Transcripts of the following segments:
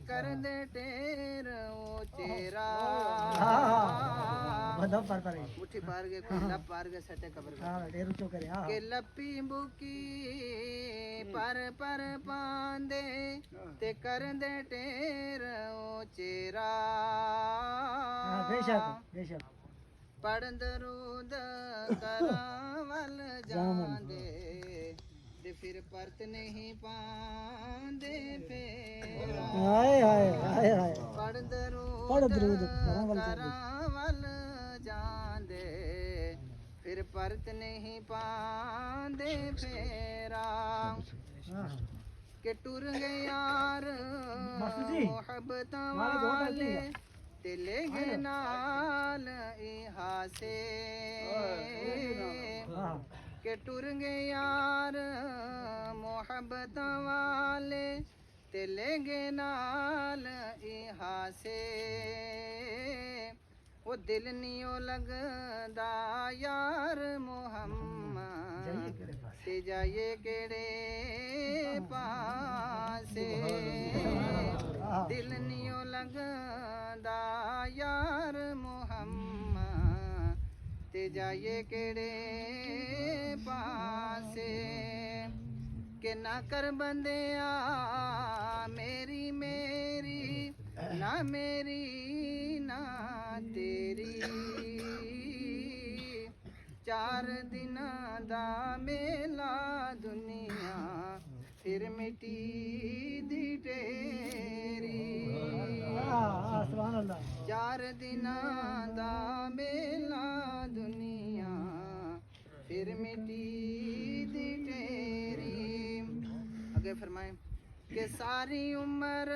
کر دے ٹیر او چیرا مٹھی پار گئے کوئی لپ پار گئے سٹے قبر کہ لپی بکی پر پر پاندے تے کر دے ٹیر او چیرا پڑھ درود کراول جاندے تے پھر پرت نہیں پاندے پھیرا پڑھ درود کراول جاندے پھر پرت نہیں پاندے پھیرا کہ ٹر گئے یار محبتاں والے تے لے گئے نال ایہا سے کہ ٹر گئے یار محبتاں والے تے لے گئے نال ایہا سے وہ دل نیو لگدا یار محمد تے جائے کیڑے پاسے دل نیو لگدا یار محمد تے جائے کیڑے پاسے کہ نہ کر بندیا میری میری نہ میری نہ تیری چار دن دا میلا دنیا پھر مٹی دی ٹیری چار دن دا میلا دنیا پھر مٹی دی ٹیری آگے فرمائیں کہ ساری عمر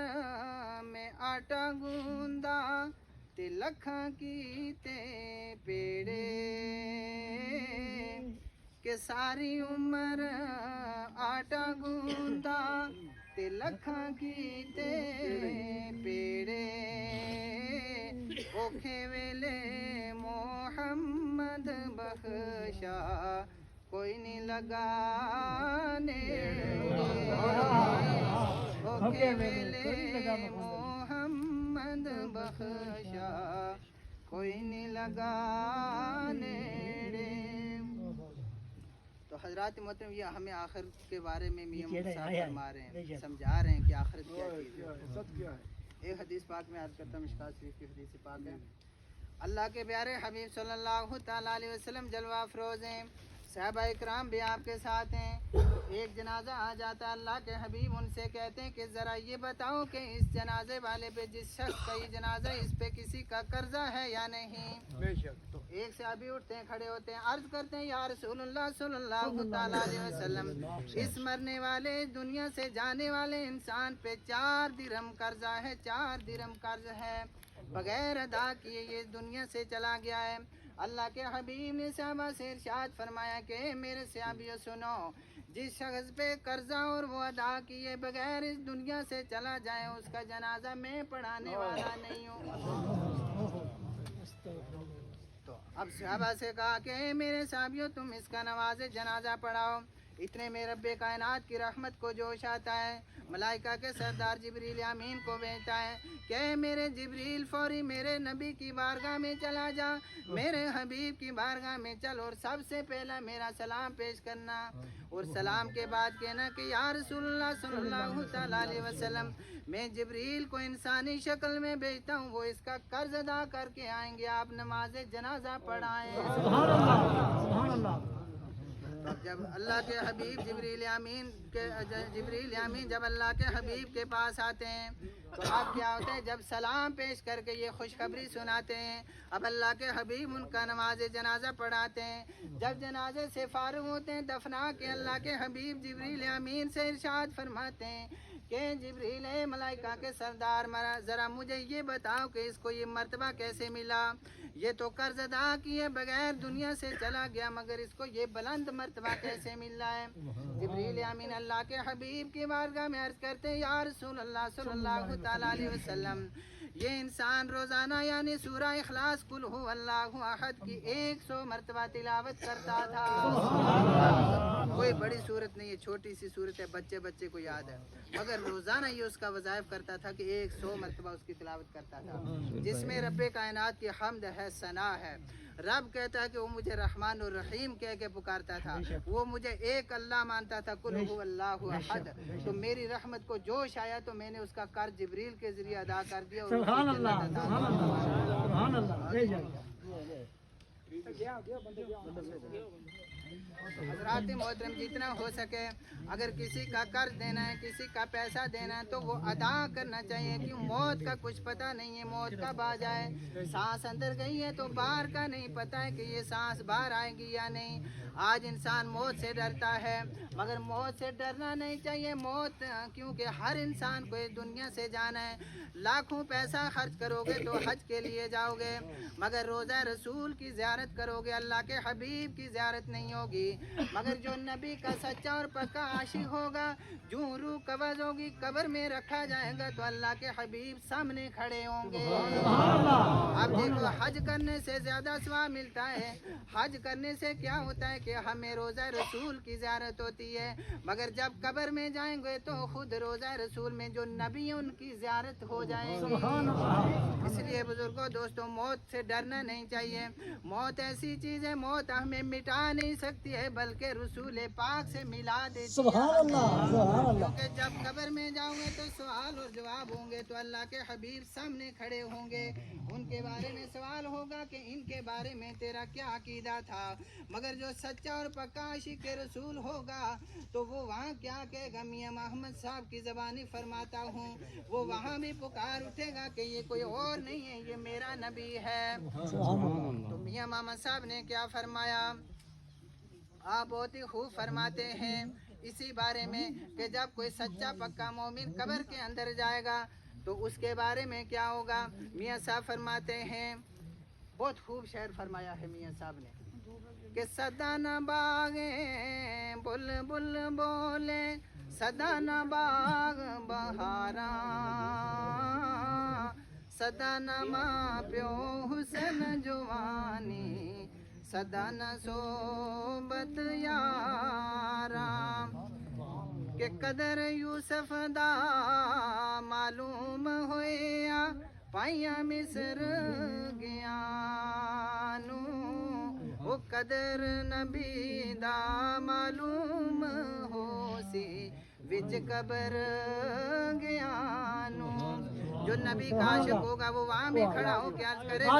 میں آٹا گوندا تے لکھاں کیتے پیڑے کہ ساری عمر آٹا گوندا تے لکھاں کیتے پیڑے اوکھے ویلے محمد بخشا کوئی نہیں لگانے اوکھے ویلے محمد بخشا کوئی نہیں لگانے تو حضرات محترم یہ ہمیں آخر کے بارے میں میاں صاحب فرما رہے ہیں سمجھا رہے ہیں کہ آخرت کیا چیز ہے ایک حدیث پاک میں عرض کرتا ہوں مشکات شریف کی حدیث پاک ہے اللہ کے پیارے حبیب صلی اللہ تعالیٰ علیہ وسلم جلوہ افروز ہیں صحابہ اکرام بھی آپ کے ساتھ ہیں ایک جنازہ آ جاتا ہے اللہ کے حبیب ان سے کہتے ہیں کہ ذرا یہ بتاؤ کہ اس جنازے والے پہ جس شخص کا یہ جنازہ اس پہ کسی کا قرضہ ہے یا نہیں تو ایک صحابی اٹھتے ہیں کھڑے ہوتے ہیں عرض کرتے ہیں یا رسول اللہ صلی اللہ تعالیٰ علیہ وسلم اس مرنے والے دنیا سے جانے والے انسان پہ 4 درہم قرضہ ہے 4 درہم قرض ہے بغیر ادا کیے یہ دنیا سے چلا گیا ہے اللہ کے حبیب نے صحابہ سے ارشاد فرمایا کہ میرے صحابیوں سنو جس شخص پہ قرضہ اور وہ ادا کیے بغیر اس دنیا سے چلا جائے اس کا جنازہ میں پڑھانے والا نہیں ہوں تو اب صحابہ سے کہا کہ میرے صحابیوں تم اس کا نماز جنازہ پڑھاؤ اتنے میں رب کائنات کی رحمت کو جوش آتا ہے ملائکہ کے سردار جبریل امین کو بھیجتا ہے کہ میرے جبریل فوری میرے نبی کی بارگاہ میں چلا جا میرے حبیب کی بارگاہ میں چل اور سب سے پہلا میرا سلام پیش کرنا اور سلام کے بعد کہنا کہ یا رسول اللہ صلی اللہ تعالیٰ علیہ وسلم میں جبریل کو انسانی شکل میں بھیجتا ہوں وہ اس کا قرض ادا کر کے آئیں گے آپ نماز جنازہ پڑھائیں سبحان اللہ جب اللہ کے حبیب جبریل امین جب اللہ کے حبیب کے پاس آتے ہیں تو اب کیا ہوتا ہے جب سلام پیش کر کے یہ خوشخبری سناتے ہیں اب اللہ کے حبیب ان کا نماز جنازہ پڑھاتے ہیں جب جنازے سے فارغ ہوتے ہیں دفنا کے اللہ کے حبیب جبریل امین سے ارشاد فرماتے ہیں کہ جبریل ملائکہ کے سردار ذرا مجھے یہ بتاؤ کہ اس کو یہ مرتبہ کیسے ملا یہ تو قرض ادا کیے بغیر دنیا سے چلا گیا مگر اس کو یہ بلند مرتبہ کیسے مل رہا ہے جبریل امین اللہ کے حبیب کی بارگاہ میں عرض کرتے ہیں یا رسول اللہ صلی اللہ تعالیٰ علیہ وسلم یہ انسان روزانہ یعنی سورہ اخلاص قل هو اللہ احد کی 100 مرتبہ تلاوت کرتا تھا کوئی بڑی صورت نہیں ہے، چھوٹی سی صورت ہے، بچے بچے کو یاد ہے، مگر روزانہ یہ اس کا وظائف کرتا تھا کہ 100 مرتبہ اس کی تلاوت کرتا تھا، جس میں رب کائنات کی حمد ہے، ثنا ہے۔ رب کہتا ہے کہ وہ مجھے رحمان اور رحیم کہہ کے پکارتا تھا، وہ مجھے ایک اللہ مانتا تھا، قل هو اللہ احد۔ تو میری رحمت کو جوش آیا تو میں نے اس کا قرض جبریل کے ذریعے ادا کر دیا اور سبحان اللہ سبحان اللہ۔ حضرات محترم جتنا ہو سکے اگر کسی کا قرض دینا ہے، کسی کا پیسہ دینا ہے تو وہ ادا کرنا چاہیے، کیوں موت کا کچھ پتہ نہیں ہے، موت کب آ جائے، سانس اندر گئی ہے تو باہر کا نہیں پتہ ہے کہ یہ سانس باہر آئے گی یا نہیں۔ آج انسان موت سے ڈرتا ہے مگر موت سے ڈرنا نہیں چاہیے، موت کیونکہ ہر انسان کو اس دنیا سے جانا ہے۔ لاکھوں پیسہ خرچ کرو گے تو حج کے لیے جاؤ گے مگر روزہ رسول کی زیارت کرو گے، اللہ کے حبیب کی زیارت نہیں ہوگی۔ مگر جو نبی کا سچا اور پکا عاشق ہوگا، جو روح قبض ہوگی قبر میں رکھا جائے گا تو اللہ کے حبیب سامنے کھڑے ہوں گے۔ اب دیکھو حج کرنے سے زیادہ ثواب ملتا ہے، حج کرنے سے کیا ہوتا ہے کہ ہمیں روزہ رسول کی زیارت ہوتی ہے، مگر جب قبر میں جائیں گے تو خود روزہ رسول میں جو نبی ہیں ان کی زیارت ہو جائے گی۔ اس لیے بزرگوں دوستوں موت سے ڈرنا نہیں چاہیے، موت ایسی چیز ہے، موت ہمیں مٹا نہیں سکتی ہے بلکہ رسول پاک سے ملا دیتی ہے، کیونکہ جب قبر میں جاؤں گے تو سوال اور جواب ہوں گے تو اللہ کے حبیب سامنے کھڑے ہوں گے، ان کے بارے میں سوال ہوگا کہ ان کے بارے میں تیرا کیا عقیدہ تھا، مگر جو سچا اور پکا عاشق رسول ہوگا تو وہ وہاں کیا کہے گا، میاں محمد صاحب کی زبانی فرماتا ہوں وہ وہاں بھی پکار اٹھے گا کہ یہ کوئی اور نہیں ہے، یہ میرا نبی ہے۔ تو میاں محمد صاحب نے کیا فرمایا، آپ بہت ہی خوب فرماتے ہیں اسی بارے میں کہ جب کوئی سچا پکا مومن قبر کے اندر جائے گا تو اس کے بارے میں کیا ہوگا۔ میاں صاحب فرماتے ہیں، بہت خوب شعر فرمایا ہے میاں صاحب نے کہ سدا نہ باغیں بلبل بولے، سدا نہ باغ بہاراں، سدا نہ ماں پیو حسن جوانی، سدا نہ صحبت یاراں، کہ قدر یوسف دا معلوم ہویا پائیاں مصر گیا نو، وہ قدر نبی دا معلوم ہو سی وچ قبر گیا نو۔ جو نبی کا عاشق ہوگا وہ وہاں بھی کھڑا ہو کے عرض کرے گا،